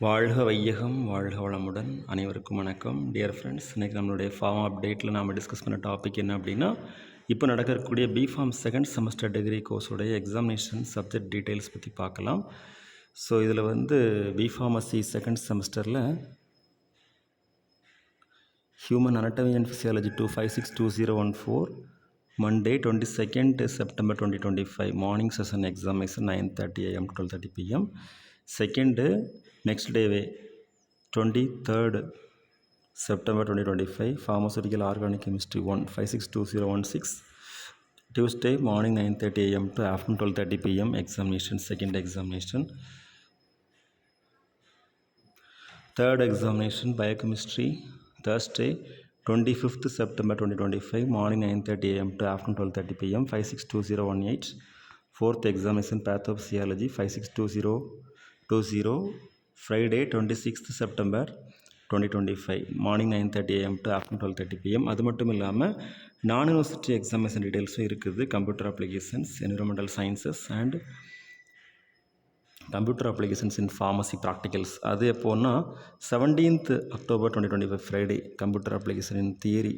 வாழ்க வையகம் வாழ்க வளமுடன் அனைவருக்கும் வணக்கம். டியர் ஃப்ரெண்ட்ஸ், இன்றைக்கி நம்மளுடைய ஃபார்ம் அப்டேட்டில் நாம் டிஸ்கஸ் பண்ண டாபிக் என்ன அப்படின்னா, இப்போ நடக்கக்கூடிய பிஃபார்ம் செகண்ட் செமஸ்டர் டிகிரி கோர்ஸோடைய எக்ஸாமினேஷன் சப்ஜெக்ட் டீட்டெயில்ஸ் பற்றி பார்க்கலாம். ஸோ இதில் பிஃபார்மசி செகண்ட் செமஸ்டரில் human anatomy and physiology 2562014 Monday 22nd September 2025 morning session examination 9:30 AM to 12:30 PM. Second, next day 23rd September 2025 pharmaceutical organic chemistry 1562016 Tuesday morning 9:30 AM to afternoon 12:30 PM examination, second examination. Third examination biochemistry Thursday 25th September 2025 morning 9:30 AM to afternoon 12:30 PM 562018. Fourth examination pathophysiology 562020 Friday 26th September 2025 morning 9:30 AM to afternoon 12:30 PM. அது மட்டும் இல்லாமல் நான் university examination டீட்டெயில்ஸும் இருக்குது. Computer applications, environmental sciences and computer applications in pharmacy practicals. அது எப்போன்னா 17th October 2025 Friday computer application இன் theory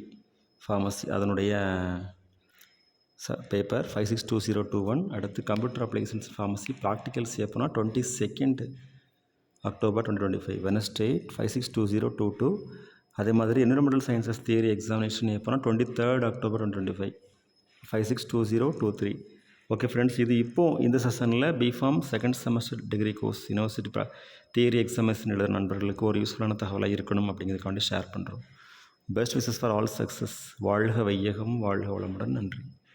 pharmacy அதனுடைய paper 562021. அடுத்து கம்ப்யூட்டர் அப்ளிகேஷன்ஸ் ஃபார்மசி ப்ராக்டிகல்ஸ் எப்போனா 22nd October 2025 வெனஸ்டே 562022. அதே மாதிரி என்விரான்மெண்டல் சயின்சஸ் தியரி எக்ஸாமினேஷன் எப்போனா 23rd October 2025 562023. ஓகே ஃப்ரெண்ட்ஸ், இது இப்போது இந்த செஷனில் B Pharm second semester degree course university theory examination எழுதுகிற நண்பர்களுக்கு ஒரு யூஸ்ஃபுல்லான தகவலாக இருக்கணும் அப்படிங்கிறதுக்காண்டி ஷேர் பண்ணுறோம். Best wishes for all success. வாழ்க வையகம் வாழ்க வளமுடன். நன்றி.